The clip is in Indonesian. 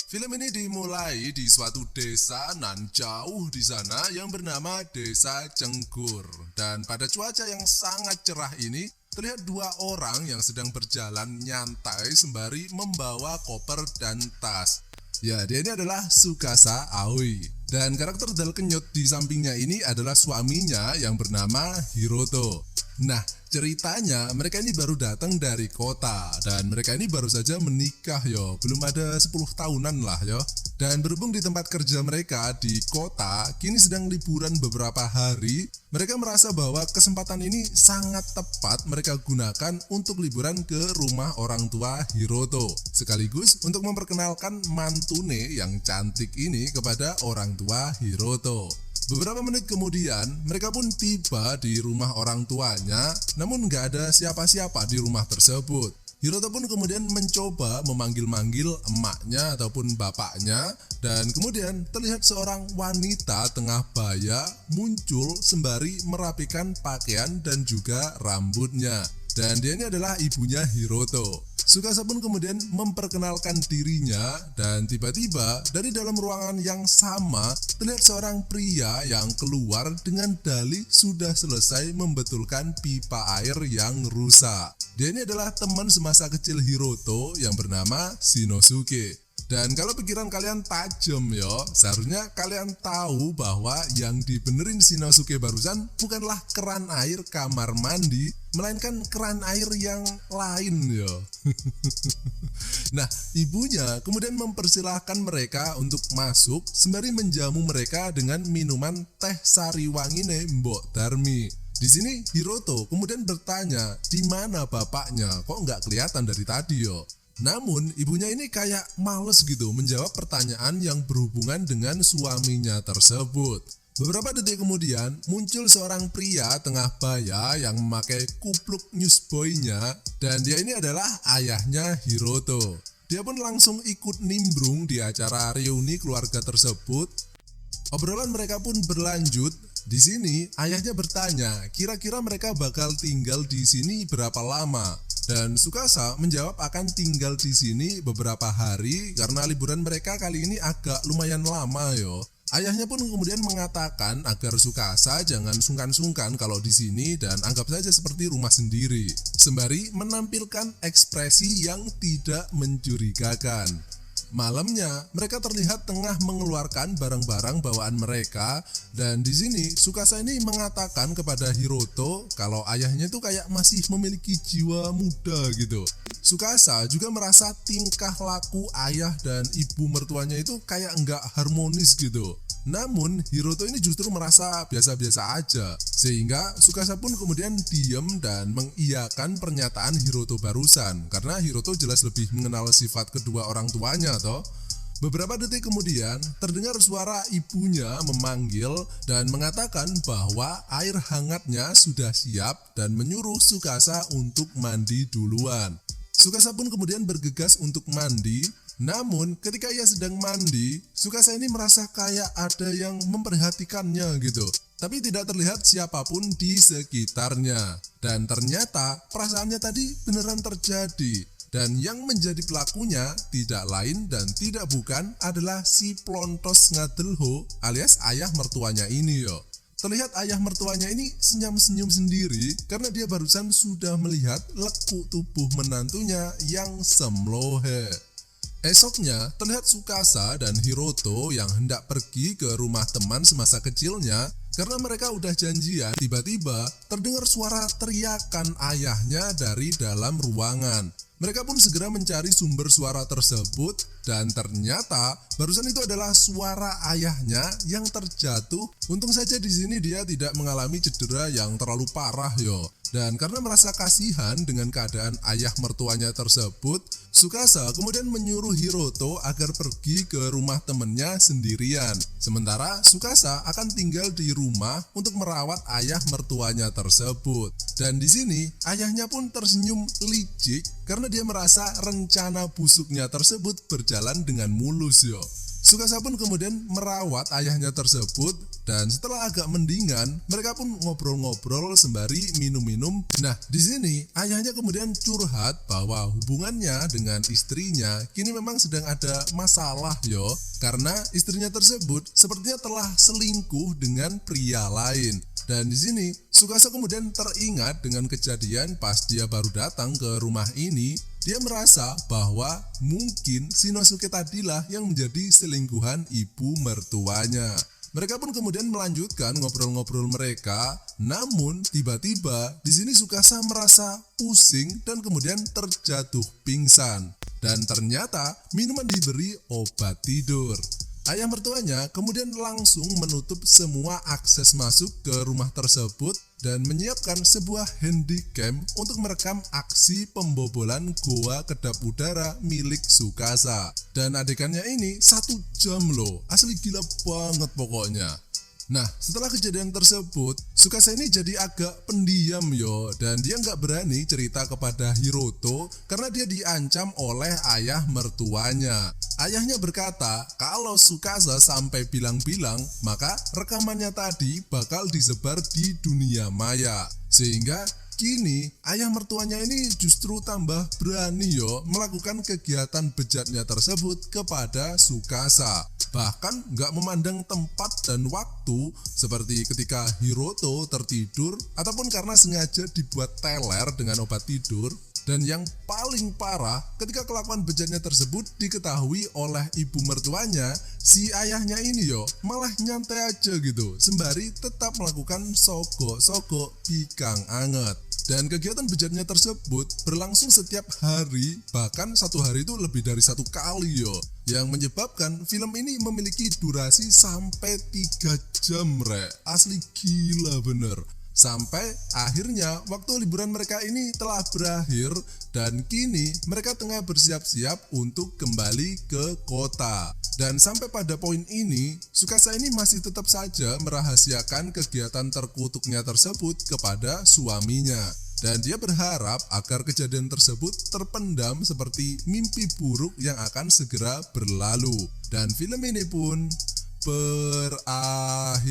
Film ini dimulai di suatu desa nan jauh di sana yang bernama Desa Cengkur. Dan pada cuaca yang sangat cerah ini, terlihat dua orang yang sedang berjalan nyantai sembari membawa koper dan tas. Ya, dia ini adalah Tsukasa Aoi. Dan karakter Dal Kenyot di sampingnya ini adalah suaminya yang bernama Hiroto. Nah, ceritanya mereka ini baru datang dari kota dan mereka ini baru saja menikah yo, belum ada 10 tahunan lah yo. Dan berhubung di tempat kerja mereka di kota kini sedang liburan beberapa hari, mereka merasa bahwa kesempatan ini sangat tepat mereka gunakan untuk liburan ke rumah orang tua Hiroto, sekaligus untuk memperkenalkan mantune yang cantik ini kepada orang tua Hiroto. Beberapa menit kemudian, mereka pun tiba di rumah orang tuanya, namun nggak ada siapa-siapa di rumah tersebut. Hiroto pun kemudian mencoba memanggil-manggil emaknya ataupun bapaknya, dan kemudian terlihat seorang wanita tengah baya muncul sembari merapikan pakaian dan juga rambutnya. Dan dia ini adalah ibunya Hiroto. Tsukasa pun kemudian memperkenalkan dirinya dan tiba-tiba dari dalam ruangan yang sama terlihat seorang pria yang keluar dengan dalih sudah selesai membetulkan pipa air yang rusak. Dia ini adalah teman semasa kecil Hiroto yang bernama Shinosuke. Dan kalau pikiran kalian tajam yo, seharusnya kalian tahu bahwa yang dibenerin Shinosuke barusan bukanlah keran air kamar mandi, melainkan keran air yang lain yo. Nah, ibunya kemudian mempersilahkan mereka untuk masuk sembari menjamu mereka dengan minuman teh sari wangine Mbok Darmi. Di sini Hiroto kemudian bertanya, di mana bapaknya? Kok nggak kelihatan dari tadi yo? Namun ibunya ini kayak males gitu menjawab pertanyaan yang berhubungan dengan suaminya tersebut. Beberapa detik kemudian muncul seorang pria tengah baya yang memakai kupluk newsboy-nya dan dia ini adalah ayahnya Hiroto. Dia pun langsung ikut nimbrung di acara reuni keluarga tersebut. Obrolan mereka pun berlanjut. Di sini ayahnya bertanya, kira-kira mereka bakal tinggal di sini berapa lama? Dan Tsukasa menjawab akan tinggal di sini beberapa hari karena liburan mereka kali ini agak lumayan lama yo. Ayahnya pun kemudian mengatakan agar Tsukasa jangan sungkan-sungkan kalau di sini dan anggap saja seperti rumah sendiri, sembari menampilkan ekspresi yang tidak mencurigakan. Malamnya, mereka terlihat tengah mengeluarkan barang-barang bawaan mereka dan di sini Tsukasa ini mengatakan kepada Hiroto kalau ayahnya tuh kayak masih memiliki jiwa muda gitu. Tsukasa juga merasa tingkah laku ayah dan ibu mertuanya itu kayak nggak harmonis gitu. Namun Hiroto ini justru merasa biasa-biasa aja, sehingga Tsukasa pun kemudian diam dan mengiyakan pernyataan Hiroto barusan, karena Hiroto jelas lebih mengenal sifat kedua orang tuanya toh. Beberapa detik kemudian terdengar suara ibunya memanggil dan mengatakan bahwa air hangatnya sudah siap dan menyuruh Tsukasa untuk mandi duluan. Tsukasa pun kemudian bergegas untuk mandi. Namun ketika ia sedang mandi, Tsukasa ini merasa kayak ada yang memperhatikannya gitu. Tapi tidak terlihat siapapun di sekitarnya. Dan ternyata perasaannya tadi beneran terjadi. Dan yang menjadi pelakunya tidak lain dan tidak bukan adalah si Plontos Ngadelho alias ayah mertuanya ini yo. Terlihat ayah mertuanya ini senyum-senyum sendiri karena dia barusan sudah melihat lekuk tubuh menantunya yang semlohe. Esoknya, terlihat Tsukasa dan Hiroto yang hendak pergi ke rumah teman semasa kecilnya karena mereka udah janjian. Tiba-tiba terdengar suara teriakan ayahnya dari dalam ruangan. Mereka pun segera mencari sumber suara tersebut dan ternyata barusan itu adalah suara ayahnya yang terjatuh. Untung saja di sini dia tidak mengalami cedera yang terlalu parah yo. Dan karena merasa kasihan dengan keadaan ayah mertuanya tersebut, Tsukasa kemudian menyuruh Hiroto agar pergi ke rumah temannya sendirian. Sementara Tsukasa akan tinggal di rumah untuk merawat ayah mertuanya tersebut. Dan di sini ayahnya pun tersenyum licik karena dia merasa rencana busuknya tersebut berjalan dengan mulus yo. Sukasa pun kemudian merawat ayahnya tersebut, dan setelah agak mendingan, mereka pun ngobrol-ngobrol sembari minum-minum. Nah, di sini ayahnya kemudian curhat bahwa hubungannya dengan istrinya kini memang sedang ada masalah yo, karena istrinya tersebut sepertinya telah selingkuh dengan pria lain. Dan di sini Sukasa kemudian teringat dengan kejadian pas dia baru datang ke rumah ini. Dia merasa bahwa mungkin Shinosuke tadilah yang menjadi selingkuhan ibu mertuanya. Mereka pun kemudian melanjutkan ngobrol-ngobrol mereka. Namun tiba-tiba di sini Sukasa merasa pusing dan kemudian terjatuh pingsan. Dan ternyata minuman diberi obat tidur. Ayah mertuanya kemudian langsung menutup semua akses masuk ke rumah tersebut dan menyiapkan sebuah handycam untuk merekam aksi pembobolan goa kedap udara milik Sukasa. Dan adegannya ini 1 jam loh, asli gila banget pokoknya. Nah, setelah kejadian tersebut, Sukasa ini jadi agak pendiam yo, dan dia nggak berani cerita kepada Hiroto karena dia diancam oleh ayah mertuanya. Ayahnya berkata kalau Sukasa sampai bilang-bilang, maka rekamannya tadi bakal disebar di dunia maya. Sehingga kini ayah mertuanya ini justru tambah berani yo melakukan kegiatan bejatnya tersebut kepada Sukasa. Bahkan nggak memandang tempat dan waktu, seperti ketika Hiroto tertidur ataupun karena sengaja dibuat teler dengan obat tidur. Dan yang paling parah, ketika kelakuan bejatnya tersebut diketahui oleh ibu mertuanya, si ayahnya ini yo malah nyantai aja gitu, sembari tetap melakukan sogok-sogok pikang anget. Dan kegiatan bejatnya tersebut berlangsung setiap hari, bahkan satu hari itu lebih dari 1 kali yo, yang menyebabkan film ini memiliki durasi sampai 3 jam asli gila bener. Sampai akhirnya waktu liburan mereka ini telah berakhir dan kini mereka tengah bersiap-siap untuk kembali ke kota. Dan sampai pada poin ini, Sukasa ini masih tetap saja merahasiakan kegiatan terkutuknya tersebut kepada suaminya. Dan dia berharap agar kejadian tersebut terpendam seperti mimpi buruk yang akan segera berlalu. Dan film ini pun berakhir.